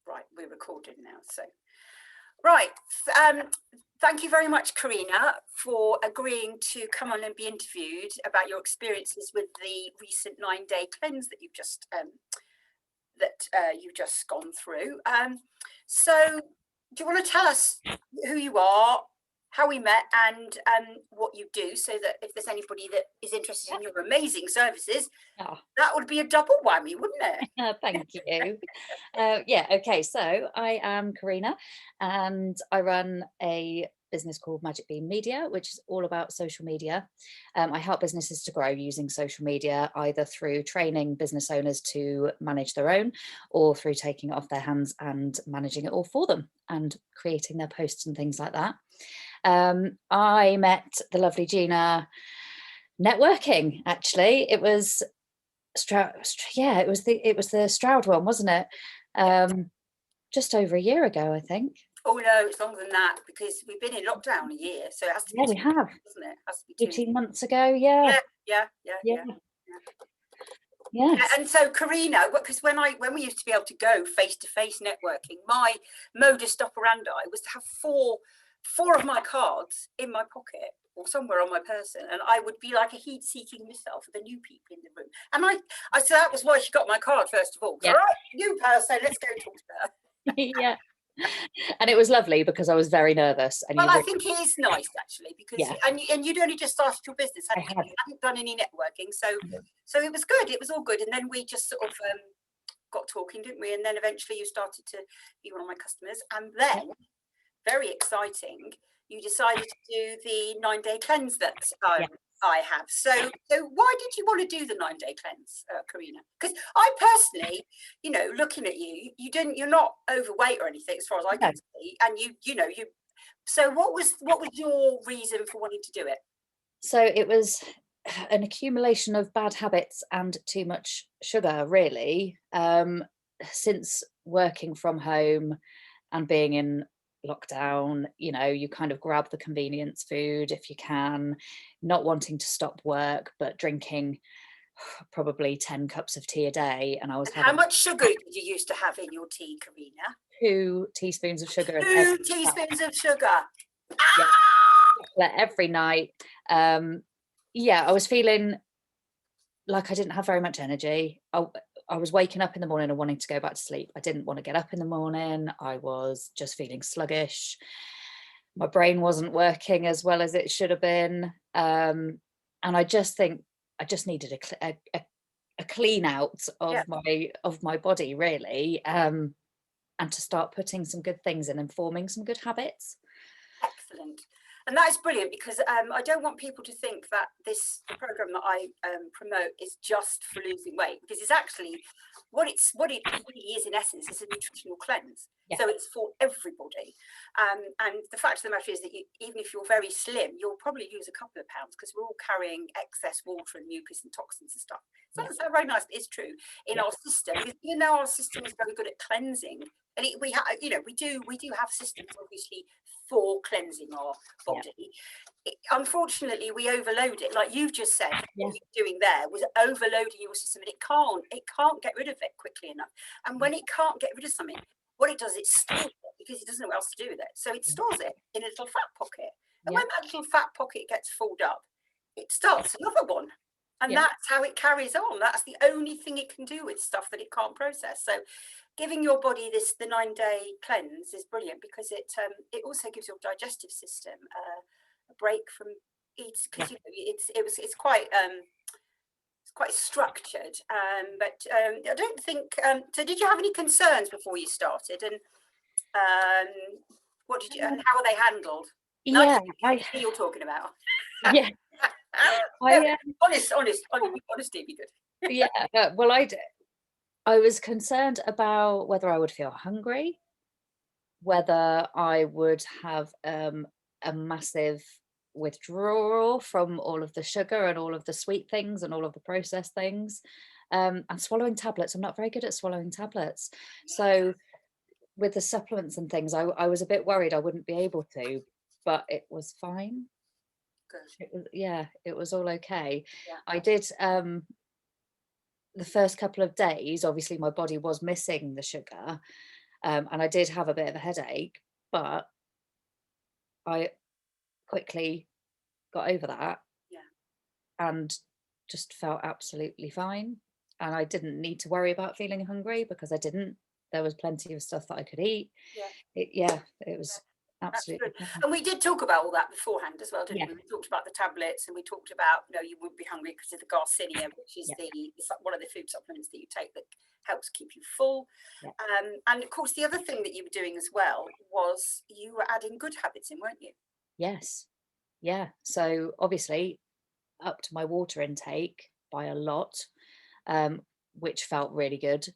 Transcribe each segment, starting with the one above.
Right, we're recording now. So, right. Thank you very much, Karina, for agreeing to come on and be interviewed about your experiences with the recent 9-day cleanse that you've just gone through. So, do you want to tell us who you are, how we met, and what you do, so that if there's anybody that is interested in your amazing services, that would be a double whammy, wouldn't it? Thank you. Okay, so I am Karina, and I run a business called Magic Beam Media, which is all about social media. I help businesses to grow using social media, either through training business owners to manage their own, or through taking it off their hands and managing it all for them and creating their posts and things like that. I met the lovely Gina networking. Actually, it was it was the Stroud one, wasn't it? Just over a year ago, I think. Oh no, it's longer than that, because we've been in lockdown a year, so it has to be. Yeah, we have. Doesn't it? It has to be 18 months ago. Yeah. Yes. And so, Karina, because when we used to be able to go face-to-face networking, my modus operandi was to have four of my cards in my pocket or somewhere on my person, and I would be like a heat-seeking missile for the new people in the room. And I so that was why she got my card, first of all. Yeah. All right, new person, let's go talk to her. Yeah. And it was lovely because I was very nervous. And well, I think it is nice, actually, because and you'd only just started your business, you hadn't done any networking, so it was good. It was all good, and then we just sort of got talking, didn't we? And then eventually you started to be one of my customers, and then very exciting, you decided to do the 9-day cleanse that I have. So why did you want to do the 9-day cleanse, Karina? Because I personally, looking at you, you're not overweight or anything, as far as I can see, and you. So what was your reason for wanting to do it? So it was an accumulation of bad habits and too much sugar, really. Since working from home and being in lockdown, you kind of grab the convenience food if you can, not wanting to stop work, but drinking probably 10 cups of tea a day. And how much sugar did you used to have in your tea, Karina? 2 teaspoons of sugar. 2 teaspoons of sugar. Every night. I was feeling like I didn't have very much energy. I was waking up in the morning and wanting to go back to sleep. I didn't want to get up in the morning. I was just feeling sluggish. My brain wasn't working as well as it should have been. And I just think I just needed a clean out of my body, really. And to start putting some good things in and forming some good habits. Excellent. And that is brilliant, because I don't want people to think that this program that I promote is just for losing weight, because it's actually what it really is, in essence, is a nutritional cleanse. So it's for everybody. And the fact of the matter is that even if you're very slim, you'll probably lose a couple of pounds, because we're all carrying excess water and mucus and toxins and stuff. So that's very nice. It's true in our system, because even though our system is very good at cleansing, and we do have systems, obviously, for cleansing our body. Unfortunately, we overload it, like you've just said. What you're doing there was overloading your system, and it can't get rid of it quickly enough. And when it can't get rid of something, what it does, it stores it, because it doesn't know what else to do with it. So it stores it in a little fat pocket, and when that little fat pocket gets filled up, it starts another one. And that's how it carries on. That's the only thing it can do with stuff that it can't process. So giving your body the 9-day cleanse is brilliant, because it also gives your digestive system a break from eating, because it's quite structured. But I don't think. So did you have any concerns before you started? And what did you? And how were they handled? You're talking about. Yeah. Honesty would be good. Well, I was concerned about whether I would feel hungry, whether I would have a massive withdrawal from all of the sugar and all of the sweet things and all of the processed things. And swallowing tablets, I'm not very good at swallowing tablets. So with the supplements and things, I was a bit worried I wouldn't be able to, but it was fine. Good. It was all okay. I did the first couple of days, obviously my body was missing the sugar, And I did have a bit of a headache, but I quickly got over that Yeah. and just felt absolutely fine. And I didn't need to worry about feeling hungry because I didn't. There was plenty of stuff that I could eat. Yeah. It was That's absolutely good. fine. And we did talk about all that beforehand as well, didn't Yeah, we? We talked about the tablets, and we talked about, you wouldn't be hungry because of the garcinia, which is yeah, one of the food supplements that you take that helps keep you full. yeah. And of course, the other thing that you were doing as well was you were adding good habits in, weren't you? Yes. Yeah. So obviously up to my water intake by a lot, um, which felt really good.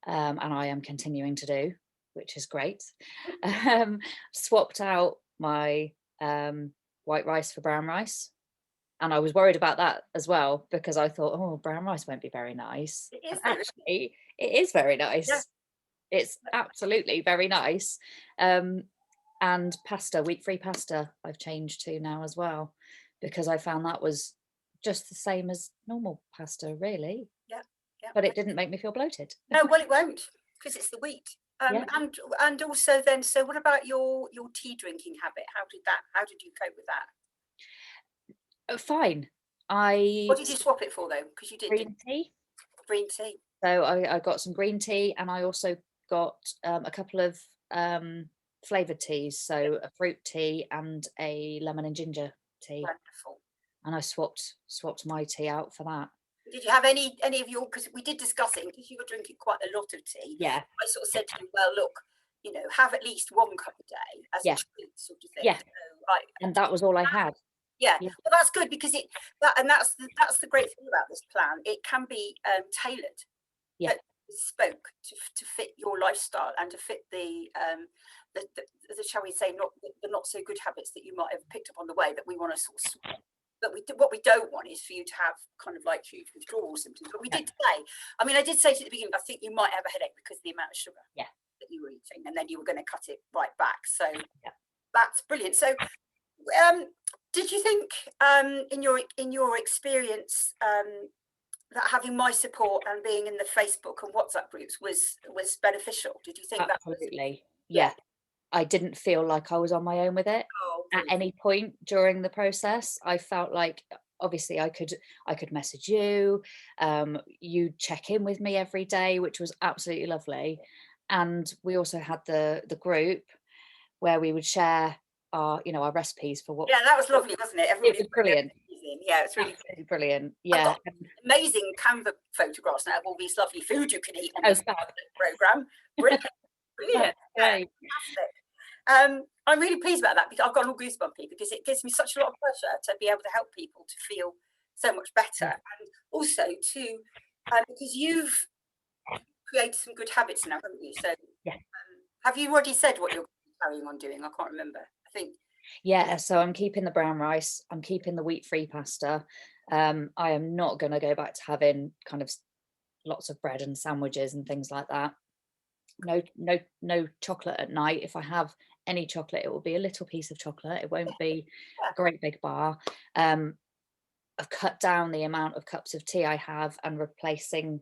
And I am continuing to do, which is great. Swapped out my white rice for brown rice. And I was worried about that as well, because I thought, oh, brown rice won't be very nice. It And is though, isn't it? actually, it is very Yeah. nice. It's absolutely very nice. And pasta, wheat-free pasta, I've changed to now as well, because I found that was just the same as normal pasta, really. Yeah. Yeah. But it didn't make me feel bloated. No, well, it won't, because it's the wheat. Yeah, And also then, so what about your tea drinking habit? How did you cope with that? fine. I What did you swap it for though? Because you did green tea. green tea. So I got some green tea, and I also got a couple of flavored teas. So a fruit tea and a lemon and ginger tea. Wonderful. And I swapped my tea out for that. Did you have any of your, because we did discuss it, because you were drinking quite a lot of tea. Yeah, I sort of said to you, well, look, have at least 1 cup a day as a yeah, treat sort of thing. yeah. So And that was all I had. yeah, Yeah, well, that's good, because that's the great thing about this plan. It can be tailored, yeah, bespoke to fit your lifestyle and to fit the shall we say, not the not so good habits that you might have picked up on the way that we want to sort of. But what we don't want is for you to have kind of like huge withdrawal symptoms. But we no, did say, I mean, I did say to the beginning, I think you might have a headache because of the amount of sugar yeah, that you were eating, and then you were going to cut it right back. So yeah. that's brilliant. So did you think in your experience that having my support and being in the Facebook and WhatsApp groups was beneficial? Did you think that was? Absolutely. Yeah. Yeah. I didn't feel like I was on my own with it Oh, at brilliant. any point during the process. I felt like obviously I could message you, you check in with me every day, which was absolutely lovely. And we also had the group where we would share our recipes for what. Yeah, that was lovely, wasn't it? It Everybody was brilliant. yeah, it's really. Absolutely brilliant. I've Yeah. got amazing Canva photographs now of all these lovely food you can eat on Oh, this fab. program. Brilliant, brilliant, yeah, Great. fantastic. I'm really pleased about that, because I've got all goosebumpy, because it gives me such a lot of pleasure to be able to help people to feel so much better, Yeah. and also to because you've created some good habits now, haven't you? So Yeah. have you already said what you're carrying on doing? I can't remember. I think. Yeah, so I'm keeping the brown rice, I'm keeping the wheat-free pasta. I am not going to go back to having kind of lots of bread and sandwiches and things like that. No chocolate at night. If I have any chocolate, it will be a little piece of chocolate. It won't be a great big bar. I've cut down the amount of cups of tea I have and replacing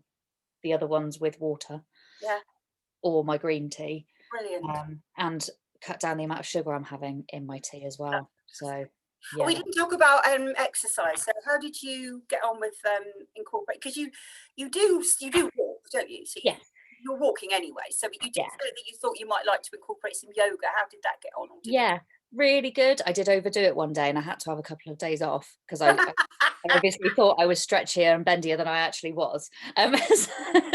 the other ones with water Yeah, or my green tea, brilliant. and cut down the amount of sugar I'm having in my tea as well. So yeah. We didn't talk about exercise. So how did you get on with incorporate? Because you do walk, don't you? So Yeah. you're walking anyway. So you did Yeah. say that you thought you might like to incorporate some yoga. How did that get on? Yeah, really good. I did overdo it one day and I had to have a couple of days off because I obviously thought I was stretchier and bendier than I actually was.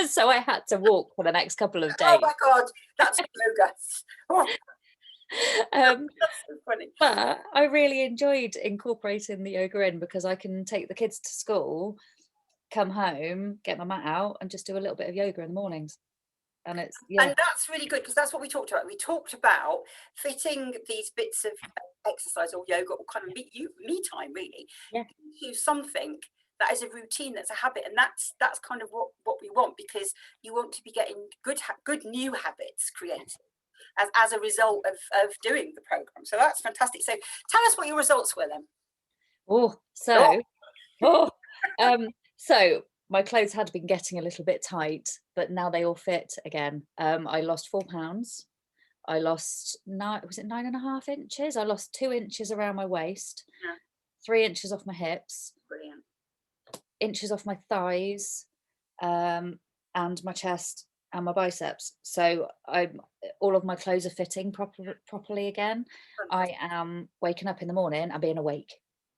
So I had to walk for the next couple of days. Oh my God, that's yoga. Oh, that's so funny. But I really enjoyed incorporating the yoga in, because I can take the kids to school, come home, get my mat out and just do a little bit of yoga in the mornings. And it's, yeah, And that's really good, because that's what we talked about. We talked about fitting these bits of exercise or yoga or kind of me time really yeah, into something that is a routine, that's a habit, and that's kind of what we want, because you want to be getting good new habits created as a result of doing the program. So that's fantastic. So tell us what your results were then. so my clothes had been getting a little bit tight, but now they all fit again. I lost 4 pounds. I lost 9.5 inches? I lost 2 inches around my waist, Yeah. 3 inches off my hips, Brilliant. inches off my thighs, and my chest and my biceps. So all of my clothes are fitting properly again. I Fantastic. am waking up in the morning and being awake,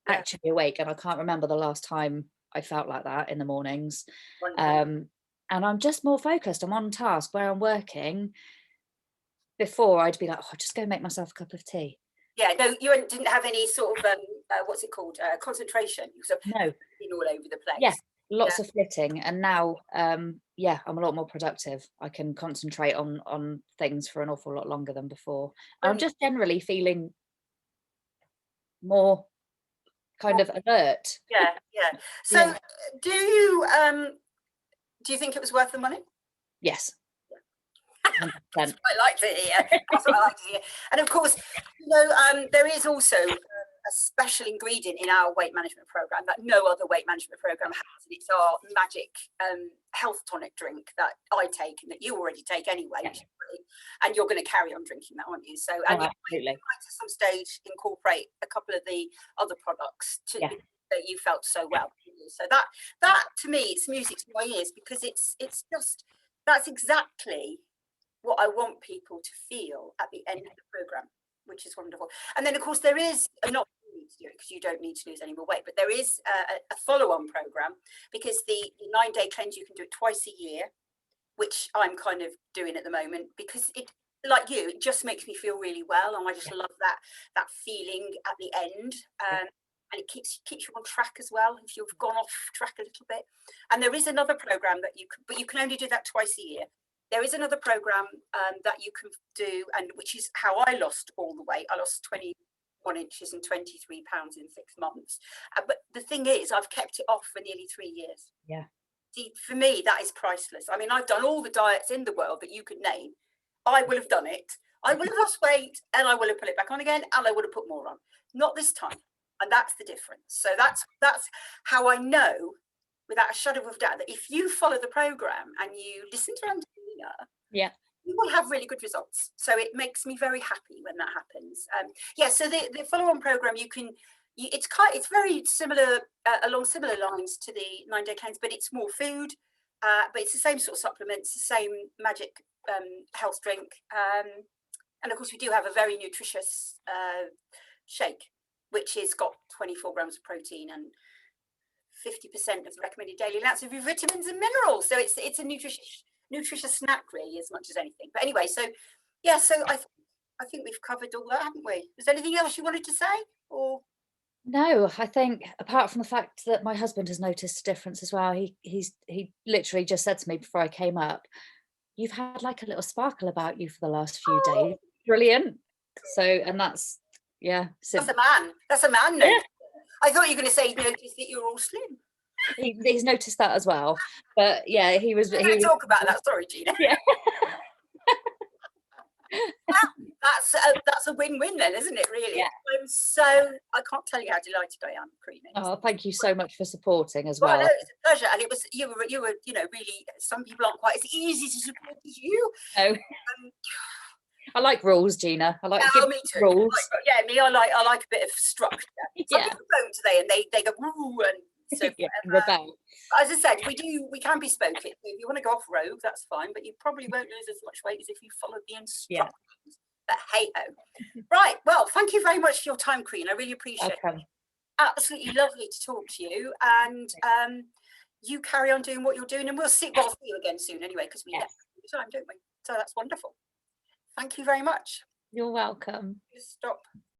Yeah. actually awake, and I can't remember the last time I felt like that in the mornings. Wonderful. And I'm just more focused. I'm on task where I'm working. Before I'd be like, oh, just go make myself a cup of tea. Yeah, no, you didn't have any sort of what's it called, concentration. You sort of No, been all over the yeah, place. lots of flitting, and now, yeah, I'm a lot more productive. I can concentrate on things for an awful lot longer than before. I'm Brilliant. just generally feeling more kind of alert. Yeah, yeah. So, Yeah. do you think it was worth the money? Yes, That's 100%. what I like to hear. That's what I like to hear. And of course, there is also a special ingredient in our weight management program that no other weight management program has, and it's our magic health tonic drink that I take and that you already take anyway, Yeah. and you're going to carry on drinking that, aren't you? So, Oh, and you absolutely. might at some stage incorporate a couple of the other products Yeah. that you felt so well. So that to me, it's music to my ears, because it's just, that's exactly what I want people to feel at the end of the program, which is wonderful. And then, of course, there is not you need to do it because you don't need to lose any more weight, but there is a follow-on program, because the 9-day cleanse, you can do it twice a year, which I'm kind of doing at the moment, because it, like you, it just makes me feel really well, and I just love that feeling at the end. And it keeps you on track as well if you've gone off track a little bit. And there is another program that you can, but you can only do that twice a year. There is another program that you can do, and which is how I lost all the weight. I lost 21 inches and 23 pounds in 6 months. But the thing is, I've kept it off for nearly 3 years. Yeah. See, for me, that is priceless. I mean, I've done all the diets in the world that you could name. I will have done it. I will have lost weight, and I will have put it back on again, and I would have put more on. Not this time. And that's the difference. So that's how I know, without a shadow of doubt, that if you follow the program and you listen to Angelina, Yeah. you will have really good results. So it makes me very happy when that happens. Yeah. So the follow-on program, it's very similar, along similar lines to the 9-day cleanse, but it's more food. But it's the same sort of supplements, the same magic health drink, and of course we do have a very nutritious shake, which has got 24 grams of protein and 50% of the recommended daily amounts of vitamins and minerals. So it's a nutritious snack, really, as much as anything. But anyway, so yeah, so I think we've covered all that, haven't we? Was there anything else you wanted to say? Or No, I think apart from the fact that my husband has noticed a difference as well, he literally just said to me before I came up, "You've had like a little sparkle about you for the last few days. Brilliant." So, and that's, yeah. That's a man. That's a man. Yeah. I thought you were going to say he noticed that you're all slim. He's noticed that as well. But yeah, he was. We're going to talk about that. Sorry, Gina. Yeah. That's a win-win then, isn't it? Really. Yeah. I can't tell you how delighted I am, Karina. Oh, thank you so much for supporting as Well, well. no, it's a pleasure, and it was you were really. Some people aren't quite as easy to support as you. No. I like rules, Gina. I like Me too. rules. I like a bit of structure. Some Yeah. people don't today, and they go woo and so Yeah, rebel. as I said, we can be spoken. If you want to go off rogue, that's fine, but you probably won't lose as much weight as if you follow the instructions. Yeah. But hey ho. Right. Well, thank you very much for your time, Queen. I really appreciate it. Absolutely lovely to talk to you, and you carry on doing what you're doing, and we'll see you again soon anyway, because we get time, don't we? So that's wonderful. Thank you very much. You're welcome. Just stop.